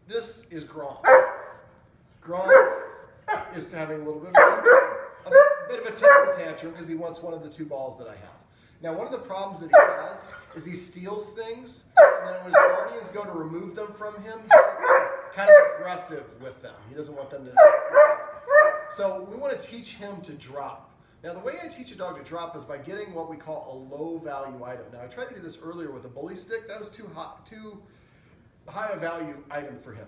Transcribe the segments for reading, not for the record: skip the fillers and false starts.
This is Gronk. Gronk is having a little bit of a temper tantrum because he wants one of the 2 balls that I have. Now, one of the problems that he has is he steals things, and then when his guardians go to remove them from him, he gets kind of aggressive with them. He doesn't want them to. So we want to teach him to drop. Now, the way I teach a dog to drop is by getting what we call a low-value item. Now, I tried to do this earlier with a bully stick. That was too high a value item for him.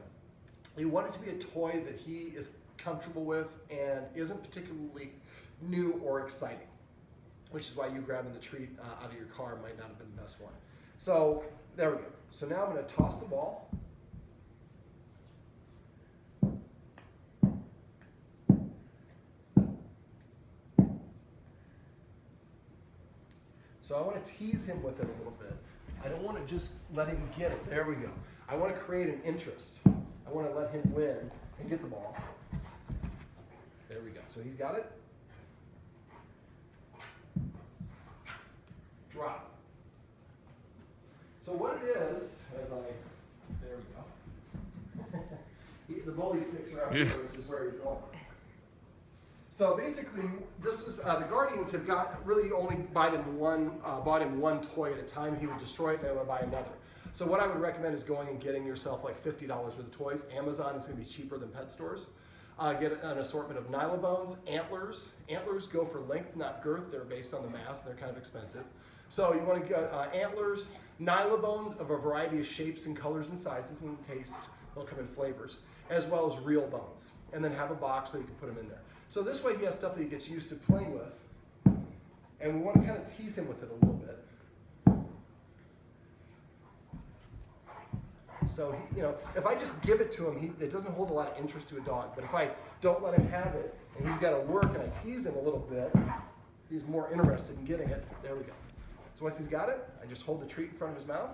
You want it to be a toy that he is comfortable with and isn't particularly new or exciting, which is why you grabbing the treat out of your car might not have been the best one. So there we go. So now I'm going to toss the ball. So I want to tease him with it a little bit. I don't want to just let him get it. There we go. I want to create an interest. I want to let him win and get the ball. There we go. So he's got it. Drop. So what it is, there we go. The bully sticks are out here, which is where he's going. So basically, this is the Guardians have really only bought him one toy at a time. He would destroy it, and then would buy another. So what I would recommend is going and getting yourself like $50 worth of toys. Amazon is going to be cheaper than pet stores. Get an assortment of nylobones, antlers. Antlers go for length, not girth. They're based on the mass, and they're kind of expensive. So you want to get antlers, nylobones of a variety of shapes and colors and sizes and tastes. They'll come in flavors, as well as real bones. And then have a box so you can put them in there. So this way he has stuff that he gets used to playing with. And we want to kind of tease him with it a little bit. So, if I just give it to him, it doesn't hold a lot of interest to a dog. But if I don't let him have it, and he's got to work, and I tease him a little bit, he's more interested in getting it. There we go. So once he's got it, I just hold the treat in front of his mouth,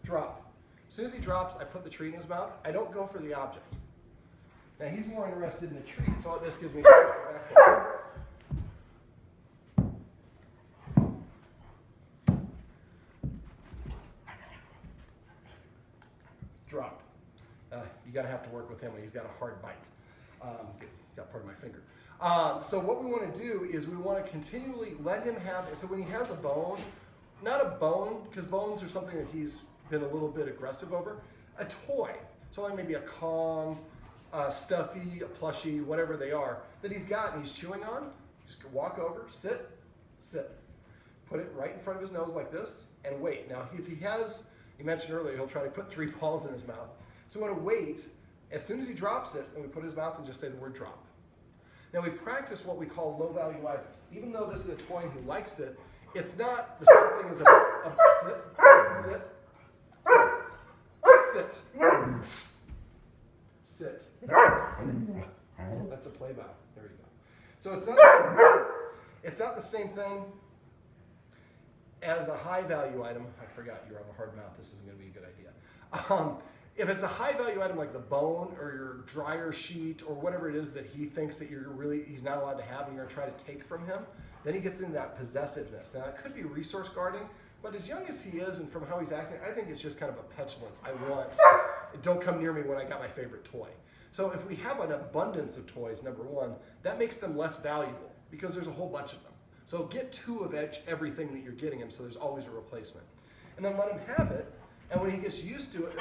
drop. As soon as he drops, I put the treat in his mouth. I don't go for the object. Now he's more interested in the treat, so this gives me a chance to go back there. Drop. You're going to have to work with him when he's got a hard bite. Got part of my finger. So what we want to do is we want to continually let him have it. So when he has a bone, not a bone, because bones are something that he's been a little bit aggressive over, a toy. So like maybe a Kong, stuffy, a plushie, whatever they are, that he's got and he's chewing on, just walk over, sit, put it right in front of his nose like this, and wait. Now, if he has, you mentioned earlier, he'll try to put 3 balls in his mouth. So we want to wait. As soon as he drops it, and we put his mouth and just say the word drop. Now, we practice what we call low-value items. Even though this is a toy and he likes it, it's not the same thing as a sit. That's a play bow. There you go. So it's not the same thing as a high value item. I forgot you have a hard mouth. This isn't going to be a good idea. If it's a high value item like the bone or your dryer sheet or whatever it is that he thinks that he's not allowed to have and you're going to try to take from him, then he gets into that possessiveness. Now it could be resource guarding, but as young as he is and from how he's acting, I think it's just kind of a petulance. Don't come near me when I got my favorite toy. So if we have an abundance of toys, number one, that makes them less valuable because there's a whole bunch of them. So get 2 of everything that you're getting him so there's always a replacement. And then let him have it, and when he gets used to it,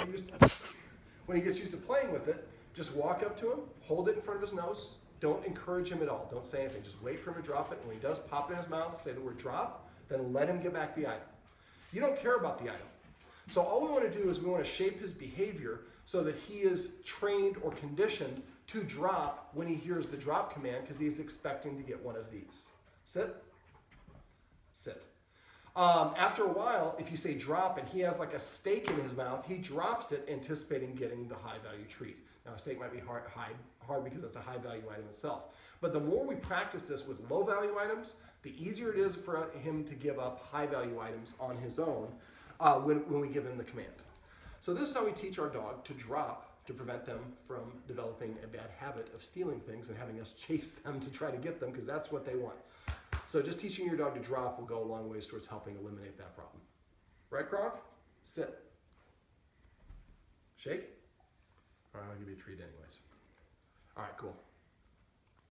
when he gets used to playing with it, just walk up to him, hold it in front of his nose. Don't encourage him at all. Don't say anything. Just wait for him to drop it. And when he does, pop it in his mouth, say the word drop, then let him get back the item. You don't care about the item. So all we want to do is we want to shape his behavior so that he is trained or conditioned to drop when he hears the drop command because he's expecting to get one of these. Sit. Sit. After a while, if you say drop and he has like a steak in his mouth, he drops it anticipating getting the high value treat. Now a steak might be hard because it's a high value item itself. But the more we practice this with low value items, the easier it is for him to give up high value items on his own when we give him the command. So this is how we teach our dog to drop to prevent them from developing a bad habit of stealing things and having us chase them to try to get them because that's what they want. So just teaching your dog to drop will go a long ways towards helping eliminate that problem. Right, Gronk? Sit. Shake. All right. give you a treat anyways. All right, cool.